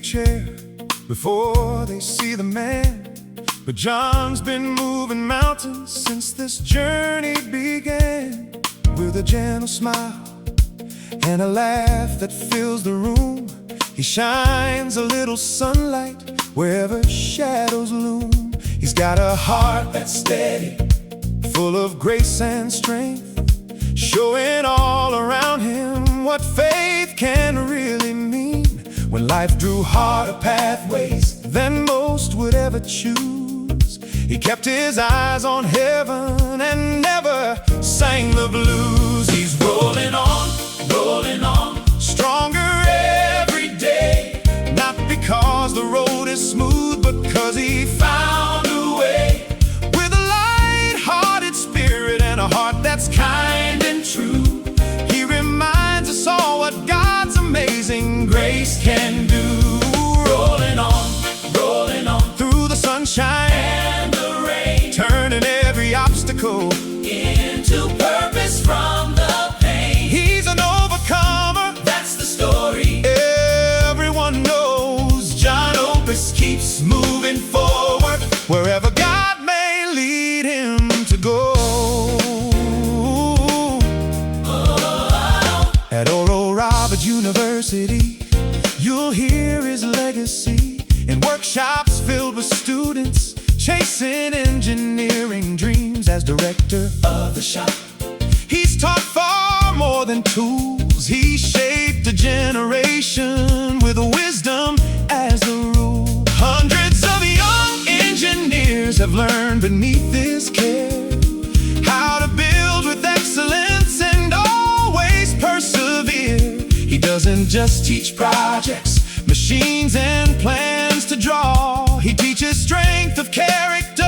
chair before they see the man. But John's been moving mountains since this journey began. With a gentle smile and a laugh that fills the room, he shines a little sunlight wherever shadows loom. He's got a heart that's steady, full of grace and strength, showing all around him what faith can really mean. When life drew harder pathways than most would ever choose, he kept his eyes on heaven and never sang the blues. He's rolling on, stronger every day. Not because the road is smooth, but because he found a way. With a light-hearted spirit and a heart that's kind and true, he reminds us all what God's amazing grace can do. Rolling on, through the sunshine and the rain, turning every obstacle into purpose from the pain. He's an overcomer, that's the story everyone knows. Jon Opus keeps moving forward wherever God may lead him to go. At Oral Roberts University, you'll hear his legacy in workshops filled with students chasing engineering dreams. As director of the shop, he's taught far more than tools. He shaped a generation with wisdom as the rule. Hundreds of young engineers have learned beneath his care how to build with excellence and always persevere. He doesn't just teach projects, machines and plans to draw. He teaches strength of character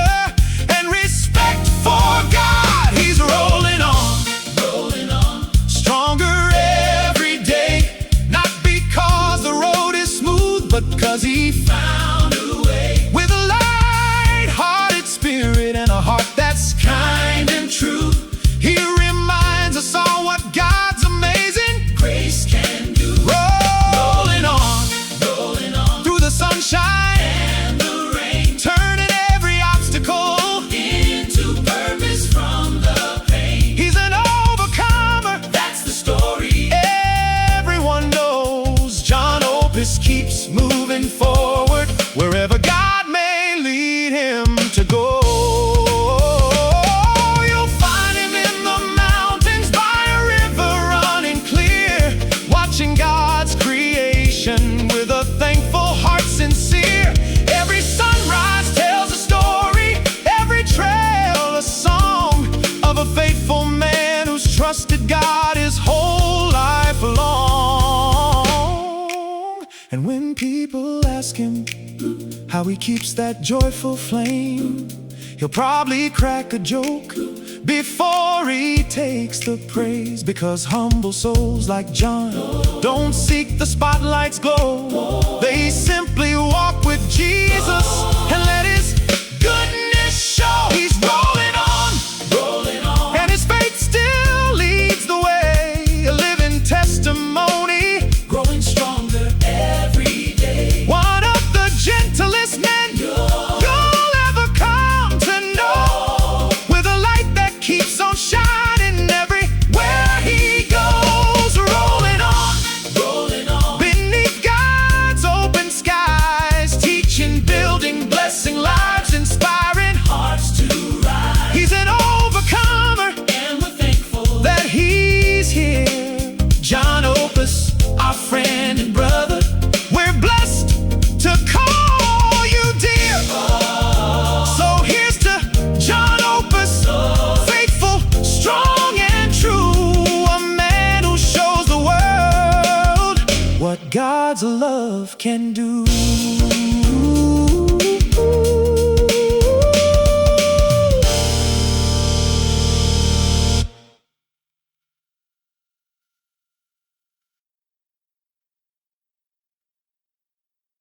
and respect for God. He's rolling on, stronger every day. Not because the road is smooth, but because he found a way. With a light-hearted spirit and a heart that's kind and true, he reminds us all what God's amazing grace can do. Rolling on, through the sunshine and the rain, turning every obstacle into purpose from the pain. He's an overcomer, that's the story everyone knows. Jon Opus keeps moving forward wherever God may lead him to go. You'll find him in the mountains by a river running clear, watching God's creation with a thankful heart sincere. Every sunrise tells a story, every trail a song of a faithful man who's trusted God his whole life long. And when people ask him how he keeps that joyful flame, he'll probably crack a joke before he takes the praise. Because humble souls like John don't seek the spotlight's glow. They simply walk with Jesus and let his goodness show. He's rolling on, and his faith still leads the way. A living testimony, growing stronger every day. One of the gentlest men you'll ever come to know, with a light that keeps on shining everywhere he goes. Rolling on, beneath God's open skies, teaching, building, blessing lives, inspiring hearts to rise. He's an overcomer, and we're thankful that he's here. Jon Opus, our friend and brother, we're blessed to call you dear. So here's to Jon Opus, faithful, strong and true, a man who shows the world what God's love can do.